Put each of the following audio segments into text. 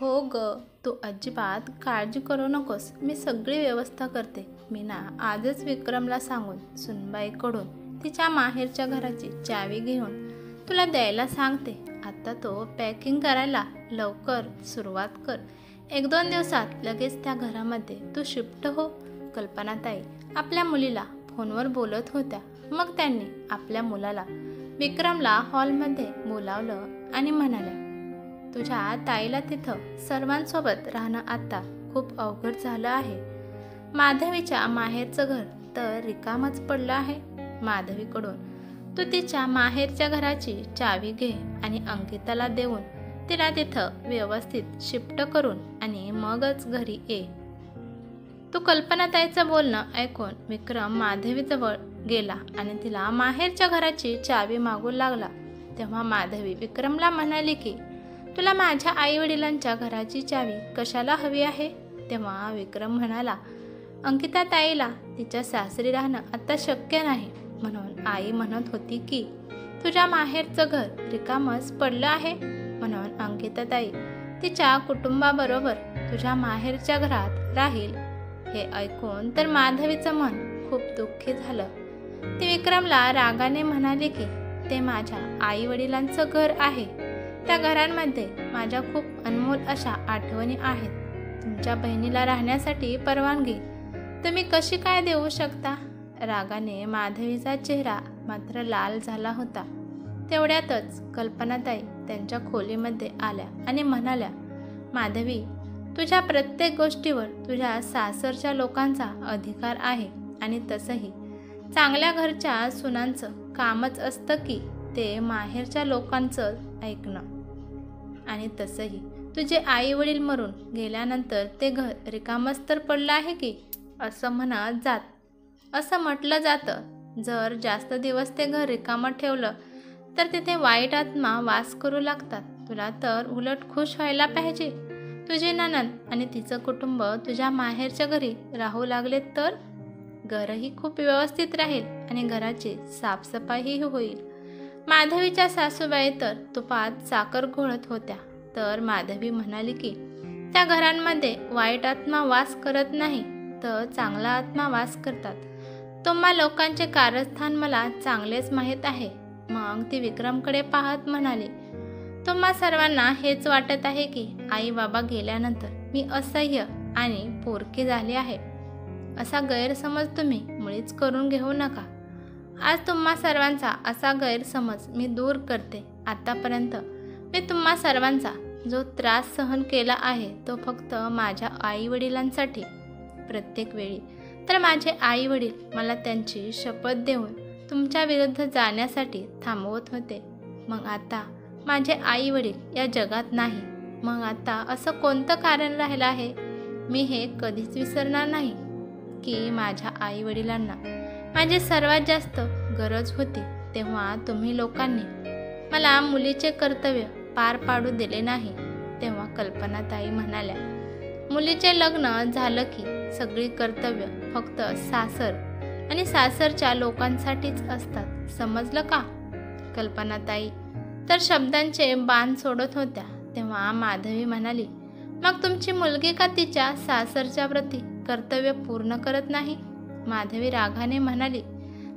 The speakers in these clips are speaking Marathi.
हो ग, तू अजिबात काळजी करू नकोस. मी सगळी व्यवस्था करते. मी ना आजच विक्रमला सांगून सुनबाईकडून तिच्या माहेरच्या घराची चावी घेऊन तुला द्यायला सांगते. आता तो पॅकिंग करायला लवकर सुरुवात कर. 1-2 दिवसात लगेच त्या घरामध्ये तू शिफ्ट हो. कल्पनाताई आपल्या मुलीला फोनवर बोलत होत्या. मग त्यांनी आपल्या मुलाला विक्रमला हॉलमध्ये बोलावलं आणि म्हणाल्या, तुझ्या ताईला तिथं सर्वांसोबत राहणं आता खूप अवघड झालं आहे. माधवीच्या माहेरचं घर तर रिकामच पडलं आहे. माधवीकडून तू तिच्या माहेरच्या घराची चावी घे आणि अंकिताला देऊन तिला तिथं व्यवस्थित शिफ्ट करून आणि मगच घरी ये. तू कल्पनाताईचं बोलणं ऐकून विक्रम माधवीजवळ गेला आणि तिला माहेरच्या घराची चावी मागू लागला. तेव्हा माधवी विक्रमला म्हणाली की तुला माझ्या आईवडिलांच्या घराची चावी कशाला हवी आहे? तेव्हा विक्रम म्हणाला, अंकिता ताईला तिच्या सासरी राहणं आता शक्य नाही, म्हणून आई म्हणत होती की तुझ्या माहेरचं घर रिकामच पडलं आहे, म्हणून अंकिता ताई तिच्या कुटुंबाबरोबर तुझ्या माहेरच्या घरात राहील. हे ऐकून तर माधवीचं मन खूप दुःखी झालं. ती विक्रमला रागाने म्हणाली की ते माझ्या आई वडिलांचं घर आहे. त्या घरांमध्ये माझ्या खूप अनमोल अशा आठवणी आहेत. तुमच्या बहिणीला राहण्यासाठी परवानगी तुम्ही कशी काय देऊ शकता? रागाने माधवीचा चेहरा मात्र लाल झाला होता. तेवढ्यातच कल्पनाताई त्यांच्या खोलीमध्ये आल्या आणि म्हणाल्या, माधवी, तुझ्या प्रत्येक गोष्टीवर तुझ्या सासरच्या लोकांचा अधिकार आहे आणि तसंही चांगल्या घरच्या सुनांचं कामच असतं की ते माहेरच्या लोकांचं ऐकणं. आणि तसंही तुझे आई वडील मरून गेल्यानंतर ते घर रिकामच तर पडलं आहे की असं म्हटलं जातं. जर जास्त दिवस ते घर रिकामं ठेवलं तर तिथे वाईट आत्मा वास करू लागतात. तुला तर उलट खुश व्हायला पाहिजे. तुझी नणंद आणि तिचं कुटुंब तुझ्या माहेरच्या घरी राहू लागले तर घरही खूप व्यवस्थित राहील आणि घराची साफसफाईही होईल. माधवीच्या सासूबाई तर तुपात साखर घोळत होत्या. तर माधवी म्हणाली की त्या घरांमध्ये वाईट आत्मा वास करत नाही तर चांगला आत्मा वास करतात. तुम्हा लोकांचे कारस्थान मला चांगलेच माहीत आहे. मग ती विक्रमकडे पाहत म्हणाली, तुम्हा सर्वांना हेच वाटत आहे की आई बाबा गेल्यानंतर मी असह्य आणि पोरकी झाली आहे. असा गैरसमज तुम्ही मुळीच करून घेऊ नका. आज तुम्हा सर्वांचा असा गैरसमज मी दूर करते. आतापर्यंत मी तुम्हा सर्वांचा जो त्रास सहन केला आहे तो फक्त माझ्या आईवडिलांसाठी. प्रत्येक वेळी तर माझे आईवडील मला त्यांची शपथ देऊन तुमच्या विरुद्ध जाण्यासाठी थांबवत होते. मग आता माझे आईवडील या जगात नाही. मग आता असं कोणतं कारण राहिलं आहे? मी हे कधीच विसरणार नाही की माझ्या आईवडिलांना माझी सर्वात जास्त गरज होती तेव्हा तुम्ही लोकांनी मला मुलीचे कर्तव्य पार पाडू दिले नाही. तेव्हा कल्पनाताई म्हणाल्या, मुलीचे लग्न झालं की सगळी कर्तव्य फक्त सासर आणि सासरच्या लोकांसाठीच असतात, समजलं का? कल्पनाताई तर शब्दांचे बाण सोडत होत्या. तेव्हा माधवी म्हणाली, मग तुमची मुलगी का तिच्या सासरच्या प्रती कर्तव्य पूर्ण करत नाही? माधवी रागाने म्हणाली.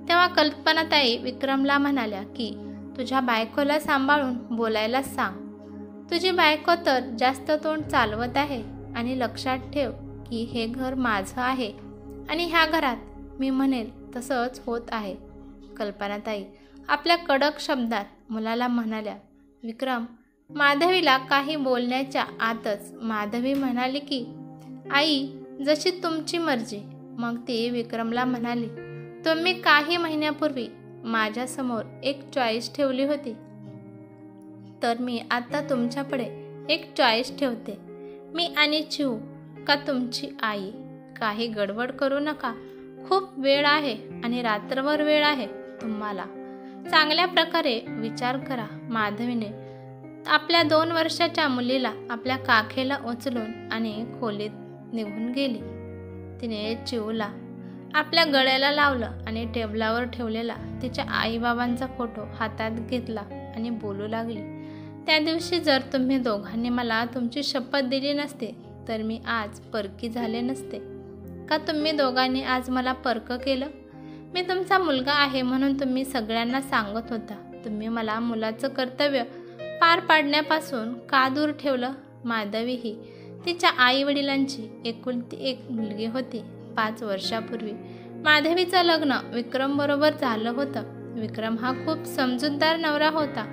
तेव्हा कल्पनाताई विक्रमला म्हणाल्या की तुझ्या बायकोला सांभाळून बोलायला सांग. तुझी बायको तर जास्त तोंड चालवत आहे आणि लक्षात ठेव की हे घर माझं आहे आणि ह्या घरात मी म्हणेल तसंच होत आहे. कल्पनाताई आपल्या कडक शब्दात मुलाला म्हणाल्या. विक्रम माधवीला काही बोलण्याच्या आतच माधवी म्हणाली की आई, जशी तुमची मर्जी. मग ती विक्रमला म्हणाली, तुम्ही काही महिन्यापूर्वी माझ्यासमोर एक चॉईस ठेवली होती, तर मी आता तुमच्याकडे एक चॉईस ठेवते. मी आणि चिऊ का तुमची आई? काही गडबड करू नका. खूप वेळ आहे आणि रात्रभर वेळ आहे. तुम्हाला चांगल्या प्रकारे विचार करा. माधवीने आपल्या 2 वर्षाच्या मुलीला आपल्या काखेला उचलून आणि खोलीत निघून गेली. तिने चिऊला आपल्या गळ्याला लावलं आणि टेबलावर ठेवलेला तिच्या आईबाबांचा फोटो हातात घेतला आणि बोलू लागली, त्या दिवशी जर तुम्ही दोघांनी मला तुमची शपथ दिली नसते तर मी आज परकी झाले नसते. का तुम्ही दोघांनी आज मला परक केलं? मी तुमचा मुलगा आहे म्हणून तुम्ही सगळ्यांना सांगत होता. तुम्ही मला मुलाचं कर्तव्य पार पाडण्यापासून का दूर ठेवलं? माधवी ही तिच्या आईवडिलांची एकुलती एक मुलगी होती. 5 वर्षापूर्वी माधवीचं लग्न विक्रमबरोबर झालं होतं. विक्रम हा खूप समजूतदार नवरा होता.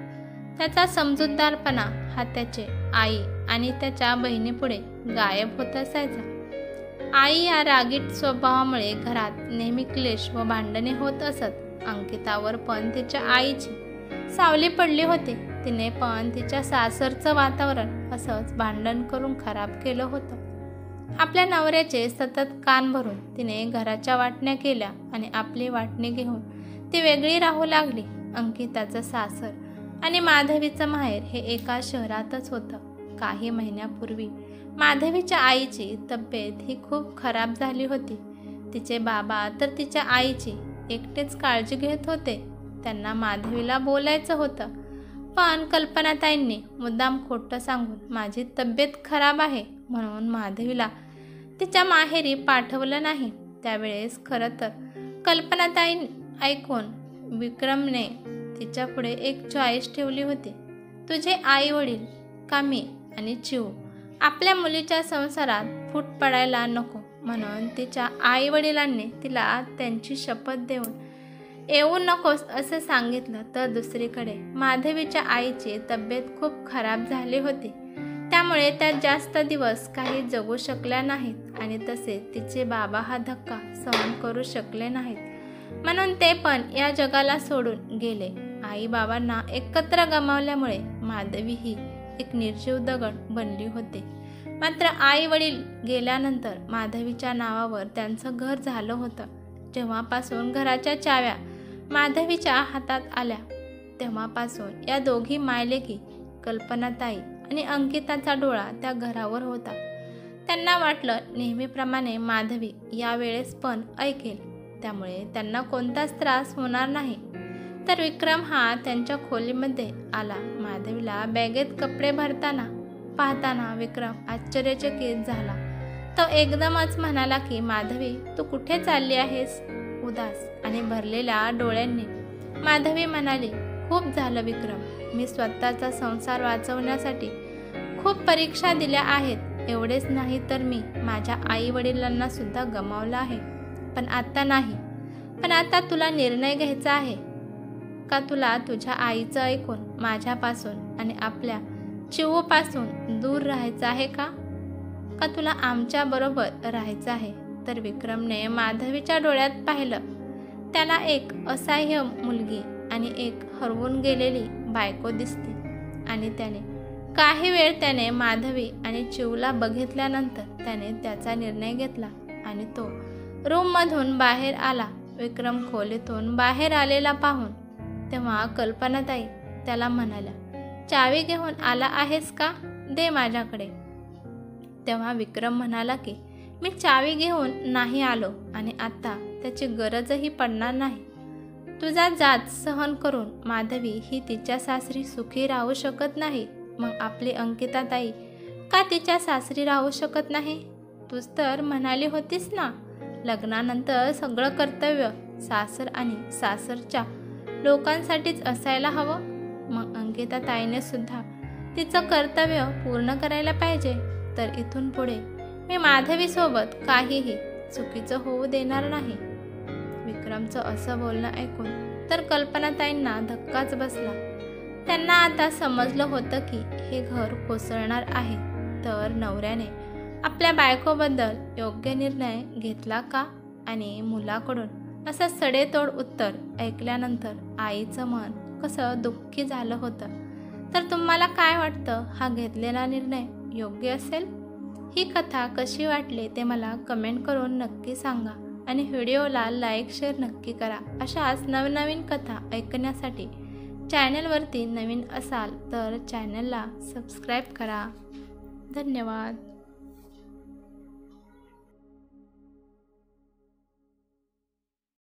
त्याचा समजूतदारपणा हा त्याचे आई आणि त्याच्या बहिणीपुढे गायब होत असायचा. आई या रागीट स्वभावामुळे घरात नेहमी क्लेश व भांडणे होत असत. अंकितावर पण तिच्या आईची सावली पडली होती. तिने पण तिच्या सासरचं वातावरण असंच भांडण करून खराब केलं होतं. आपल्या नवऱ्याचे सतत कान भरून तिने घराच्या वाटण्या केल्या आणि आपली वाटणी घेऊन ती वेगळी राहू लागली. अंकिताचं सासर आणि माधवीचं माहेर हे एका शहरातच होतं. काही महिन्यापूर्वी माधवीच्या आईची तब्येत ही खूप खराब झाली होती. तिचे बाबा तर तिच्या आईची एकटेच काळजी घेत होते. त्यांना माधवीला बोलायचं होतं, पण कल्पनाताईंनी मुद्दाम खोटं सांगून माझी तब्येत खराब आहे म्हणून माधवीला तिच्या माहेरी पाठवलं नाही. त्यावेळेस खरं तर कल्पनाताई ऐकून विक्रमने तिच्या पुढे एक चॉईस ठेवली होती. तुझे आई वडील कामी आणि चिऊ आपल्या मुलीच्या संसारात फूट पडायला नको म्हणून तिच्या आई वडिलांनी तिला त्यांची शपथ देऊन येऊ नकोस असं सांगितलं. तर दुसरीकडे माधवीच्या आईची तब्येत खूप खराब झाली होती. त्यामुळे त्या जास्त दिवस काही जगू शकल्या नाहीत आणि तसेच तिचे बाबा हा धक्का सहन करू शकले नाहीत म्हणून ते पण या जगाला सोडून गेले. आई बाबांना एकत्र गमावल्यामुळे माधवी ही एक निर्जीव दगड बनली होती. मात्र आई वडील गेल्यानंतर माधवीच्या नावावर त्यांचं घर झालं होतं. जेव्हापासून घराच्या चाव्या माधवीच्या हातात आल्या तेव्हापासून या दोघी मायलेकी कल्पनाताई आणि अंकिताचा डोळा त्या घरावर होता. त्यांना वाटलं नेहमीप्रमाणे माधवी यावेळेस पण ऐकेल, त्यामुळे त्यांना कोणताच त्रास होणार नाही. तर विक्रम हा त्यांच्या खोलीमध्ये आला. माधवीला बॅगेत कपडे भरताना पाहताना विक्रम आश्चर्यचकित झाला. तो एकदमच म्हणाला की माधवी तू कुठे चालली आहेस? उदास आणि भरलेल्या डोळ्यांनी माधवी म्हणाली, खूप झालं विक्रम, मी स्वतःचा संसार वाचवण्यासाठी खूप परीक्षा दिल्या आहेत. एवढेच नाही तर मी माझ्या आई वडिलांना सुद्धा गमावलं आहे. पण आता नाही. पण आता तुला निर्णय घ्यायचा आहे का? तुला तुझ्या आईचं ऐकून माझ्यापासून आणि आपल्या चिवूपासून दूर राहायचं आहे का तुला आमच्या बरोबर राहायचं आहे? तर विक्रमने माधवीच्या डोळ्यात पाहिलं. त्याला एक असहाय्य मुलगी आणि एक हरवून गेलेली बायको दिसते आणि काही वेळ त्याने माधवी आणि चिवूला बघितल्यानंतर त्याने त्याचा निर्णय घेतला आणि तो रूममधून बाहेर आला. विक्रम खोलीतून बाहेर आलेला पाहून तेव्हा कल्पनाताई त्याला म्हणाल्या, चावी घेऊन आला आहेस का? दे माझ्याकडे. तेव्हा विक्रम म्हणाला की मी चावी घेऊन नाही आलो आणि आता त्याची गरजही पडणार नाही. तुझा जाच सहन करून माधवी ही तिच्या सासरी सुखी राहू शकत नाही. मग आपली अंकिताताई का तिच्या सासरी राहू शकत नाही? तूच तर म्हणाली होतीस ना, लग्नानंतर सगळं कर्तव्य सासर आणि सासरच्या लोकांसाठीच असायला हवं. मग अंकिताताईने सुद्धा तिचं कर्तव्य पूर्ण करायला पाहिजे. तर इथून पुढे मी माधवीसोबत काहीही चुकीचं होऊ देणार नाही. विक्रमचं असं बोलणं ऐकून तर कल्पनाताईंना धक्काच बसला. त्यांना आता समजलं होतं की हे घर कोसळणार आहे. तर नवऱ्याने आपल्या बायकोबद्दल योग्य निर्णय घेतला का? आणि मुलाकडून असं सडेतोड उत्तर ऐकल्यानंतर आईचं मन कसं दुःखी झालं होतं. तर तुम्हाला काय वाटतं, हा घेतलेला निर्णय योग्य असेल? ही कथा कशी वाटली ते मला कमेंट करून नक्की सांगा आणि व्हिडिओला लाईक शेअर नक्की करा. अशाच नवनवीन कथा ऐकण्यासाठी चॅनलवरती नवीन असाल तर चॅनलला सबस्क्राईब करा. धन्यवाद.